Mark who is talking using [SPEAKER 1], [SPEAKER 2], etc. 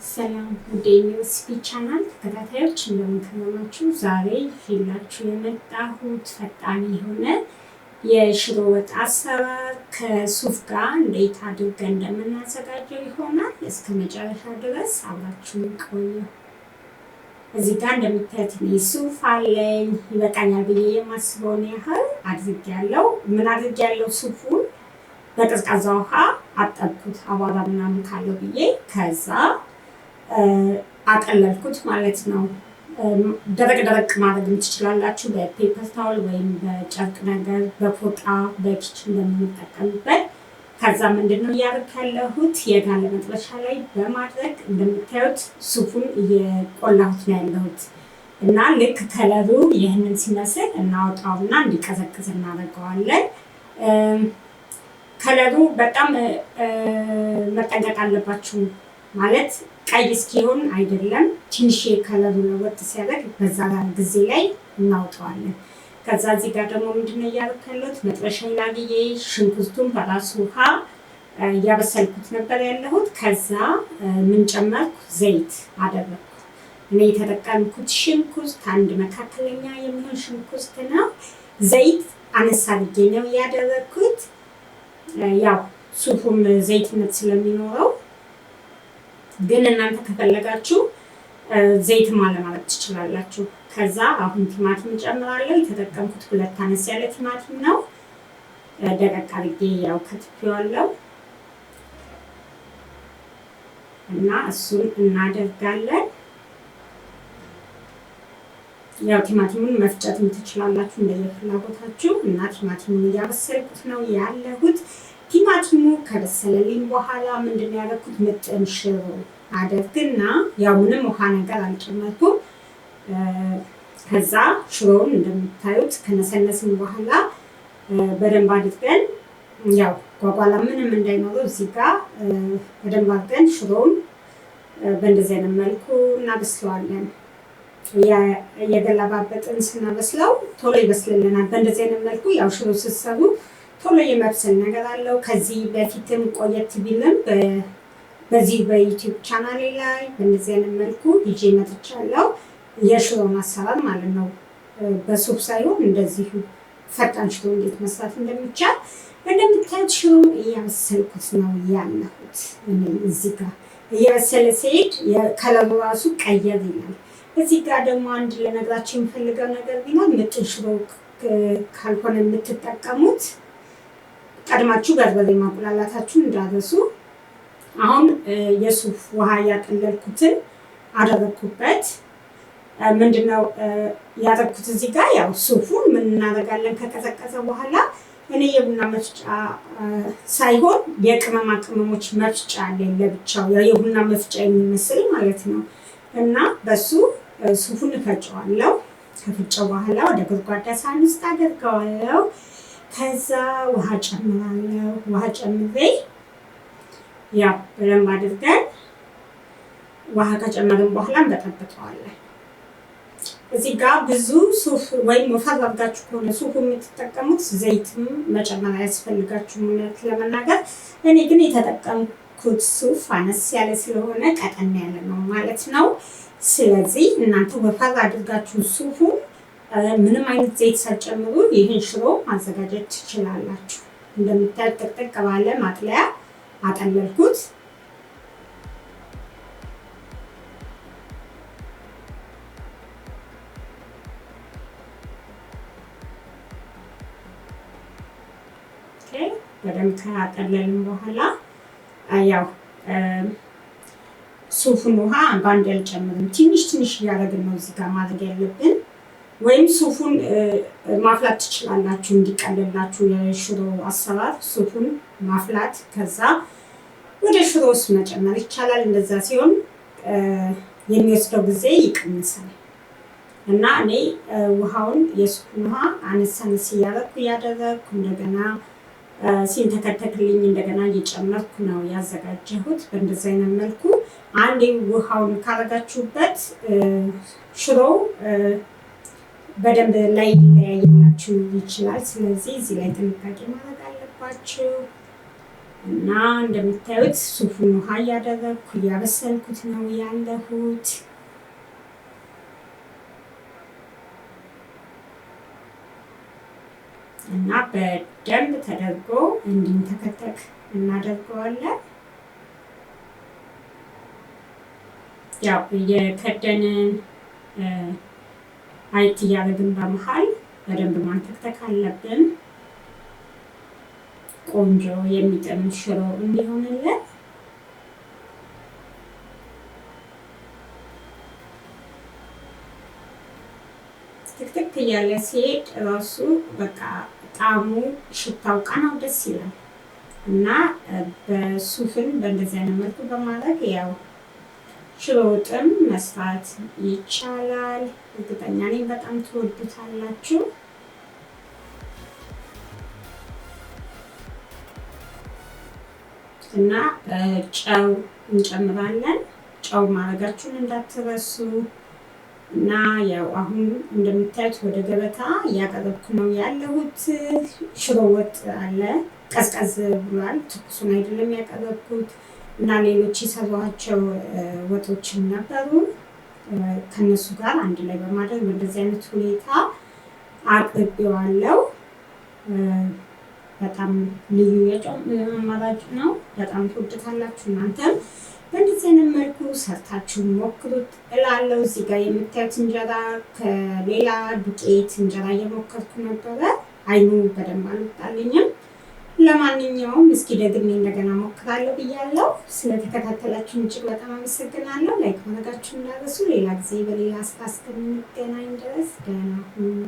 [SPEAKER 1] ሰላም ዩቲዩብ ቻናል ተከታታዮች እንደምን ከረማችሁ። ዛሬ ይዤላችሁ የመጣሁት ፈጣን የሆነ የሽሮ ወጥ አሰራር ከሱፍ ጋር እንዴት አድርገን እንደምናዘጋጀው ይሆናል። እስከ መጨረሻ ድረስ አብራችሁን ቆዩ። እዚህ ጋር እንደምታዩት ሱፍ አለኝ። ይበቃኛል ብዬ የማስበውን ያህል አድርጌያለሁ። ምን አድርጌያለሁ? ሱፉን በቀዝቃዛ ውሃ አጠብኩት፣ አቧራ ምናምን ካለው ብዬ ከዛ አቀለልኩት ማለት ነው። ደረቅ ደረቅ ማድረግ ትችላላችሁ፣ በፔፐር ታውል ወይም በጨርቅ ነገር፣ በፎጣ በኪችን እንደምንጠቀምበት። ከዛ ምንድነው እያደረኩ ያለሁት የጋለ መጥበሻ ላይ በማድረግ እንደምታዩት ሱፉን እየቆላሁት ነው ያለሁት እና ልክ ከለሩ ይህንን ሲመስል እናወጣውና እንዲቀዘቅዝ እናደርገዋለን። ከለሩ በጣም መጠንቀቅ አለባችሁ። ማለት ቀይ እስኪሆን አይደለም፣ ትንሽ ከለሩ ለወጥ ሲያደርግ በዛ ጊዜ ላይ እናውጣዋለን። ከዛ እዚህ ጋር ደግሞ ምንድነው እያደረኩ ያለሁት መጥበሻ ላይ ሽንኩርቱን በራሱ ውሃ እያበሰልኩት ነበር ያለሁት። ከዛ ምን ጨመርኩ? ዘይት አደረኩ። እኔ የተጠቀምኩት ሽንኩርት አንድ መካከለኛ የሚሆን ሽንኩርት ነው። ዘይት አነሳ አድርጌ ነው ያደረኩት። ያው ሱፉም ዘይትነት ስለሚኖረው፣ ግን እናንተ ከፈለጋችሁ ዘይት አለማድረግ ትችላላችሁ። ከዛ አሁን ቲማቲም ጨምራለሁ። የተጠቀምኩት 2 አነስ ያለ ቲማቲም ነው። ደቀቅ አድርጌ ያው ከትፌዋለሁ እና እሱን እናደርጋለን። ያው ቲማቲሙን መፍጨትም ትችላላችሁ እንደየፍላጎታችሁ። እና ቲማቲሙን እያበሰልኩት ነው ያለሁት። ቲማቲሙ ከበሰለልኝ በኋላ ምንድነው ያደረኩት? ምጥን ሽሮ አደርግና ያው ምንም ውሃ ነገር አልጨመርኩም። ከዛ ሽሮውን እንደምታዩት ከነሰነስን በኋላ በደንብ አድርገን ያው ጓጓላ ምንም እንዳይኖረው እዚህ ጋር በደንብ አድርገን ሽሮውን በእንደዚህ አይነት መልኩ እናበስለዋለን። የገለባበጥን ስናበስለው ቶሎ ይበስልልናል። በእንደዚህ አይነት መልኩ ያው ሽሮ ስትሰሩ ቶሎ የመብሰል ነገር አለው። ከዚህ በፊትም ቆየት ቢልም በዚህ በዩቲዩብ ቻናሌ ላይ በእንደዚህ አይነት መልኩ ይዤ መጥቻለሁ። የሽሮን አሰራር ማለት ነው። በሱፍ ሳይሆን እንደዚሁ ፈጣን ሽሮ እንዴት መስራት እንደሚቻል። እንደምታዩት ሽሮን እያበሰልኩት ነው ያለሁት። እዚህ ጋር እየበሰለ ሲሄድ ከለሩ ራሱ ቀየር ይላል። እዚህ ጋር ደግሞ አንድ ለነገራችሁ የምፈልገው ነገር ቢኖር ምጥን ሽሮ ካልሆነ የምትጠቀሙት ቀድማችሁ በርበሬ ማቁላላታችሁን እንዳትረሱ። አሁን የሱፍ ውሃ ያቀለልኩትን አደረኩበት። ምንድነው ያደረኩት እዚህ ጋር? ያው ሱፉን ምን እናደርጋለን ከቀዘቀዘ በኋላ እኔ የቡና መፍጫ ሳይሆን የቅመማ ቅመሞች መፍጫ አለ ለብቻው፣ የቡና መፍጫ የሚመስል ማለት ነው። እና በሱ ሱፉን እፈጨዋለሁ። ከፈጨው በኋላ ወደ ጎድጓዳ ሳህን ውስጥ አደርገዋለሁ። ከዛ ውሃ ጨምራለሁ። ውሃ ጨምሬ ያው በደንብ አድርገን ውሃ ከጨመርን በኋላ እንበጠብጠዋለን። እዚህ ጋር ብዙ ሱፍ ወይም ወፈር አድርጋችሁ ከሆነ ሱፍ የምትጠቀሙት ዘይትም መጨመር አያስፈልጋችሁም እውነት ለመናገር። እኔ ግን የተጠቀምኩት ሱፍ አነስ ያለ ስለሆነ ቀጠን ያለ ነው ማለት ነው። ስለዚህ እናንተ ወፈር አድርጋችሁ ሱፉን ምንም አይነት ዘይት ሳትጨምሩ ይህን ሽሮ ማዘጋጀት ትችላላችሁ። እንደምታዩት ጥቅጥቅ ባለ ማጥለያ አጠለልኩት። በደንብ ካጠለልን በኋላ ያው ሱፉን ውሃ በአንድ አልጨምርም፣ ትንሽ ትንሽ እያደረግን ነው እዚህ ጋር ማድረግ ያለብን። ወይም ሱፉን ማፍላት ትችላላችሁ እንዲቀልላችሁ። የሽሮ አሰራር ሱፉን ማፍላት ከዛ ወደ ሽሮ ውስጥ መጨመር ይቻላል። እንደዛ ሲሆን የሚወስደው ጊዜ ይቀንሳል። እና እኔ ውሃውን የሱፉን ውሃ አነስ አነስ እያደረግኩ እንደገና ሲንተከተክልኝ እንደገና እየጨመርኩ ነው ያዘጋጀሁት። በእንደዚህ አይነት መልኩ አንዴ ውሃውን ካረጋችሁበት ሽሮው በደንብ ላይ ሊለያይላችሁ ይችላል። ስለዚህ እዚህ ላይ ጥንቃቄ ማድረግ አለባችሁ። እና እንደምታዩት ሱፉን ውሃ እያደረግኩ እያበሰልኩት ነው ያለሁት። እና በደንብ ተደርጎ እንዲንተከተክ እናደርገዋለን። ያው የከደንን አይት እያደረግን በመሃል በደንብ ማንተክተክ አለብን። ቆንጆ የሚጥም ሽሮ እንዲሆንልን ትክትክ እያለ ሲሄድ ራሱ በቃ ጣዕሙ ሽታው ቃናው ደስ ይላል። እና በሱፍን በእንደዚህ አይነት መልኩ በማድረግ ያው ሽሮ ወጥም መስራት ይቻላል። እርግጠኛ ነኝ በጣም ትወዱታላችሁ። እና ጨው እንጨምራለን። ጨው ማድረጋችሁን እንዳትረሱ። እና ያው አሁን እንደምታዩት ወደ ገበታ እያቀረብኩ ነው ያለሁት። ሽሮ ወጥ አለ፣ ቀዝቀዝ ብሏል። ትኩሱን አይደለም ያቀረብኩት። እና ሌሎች የሰሯቸው ወጦችም ነበሩ። ከነሱ ጋር አንድ ላይ በማድረግ በእንደዚህ አይነት ሁኔታ አቅርቤዋለሁ። በጣም ልዩ የጾም አማራጭ ነው። በጣም ትወዱታላችሁ። እናንተም በእንደዚህ አይነት መልኩ ሰርታችሁ ሞክሩት እላለሁ። እዚህ ጋር የምታዩት እንጀራ ከሌላ ዱቄት እንጀራ እየሞከርኩ ነበረ። አይኑ በደንብ አልወጣልኝም። ለማንኛውም እስኪ ደግሜ እንደገና ሞክራለሁ ብያለሁ። ስለተከታተላችሁ እጅግ በጣም አመሰግናለሁ። ላይክ ማድረጋችሁን እንዳትረሱ። ሌላ ጊዜ በሌላ ስራ እስከምንገናኝ ድረስ ደህና ሁኑ።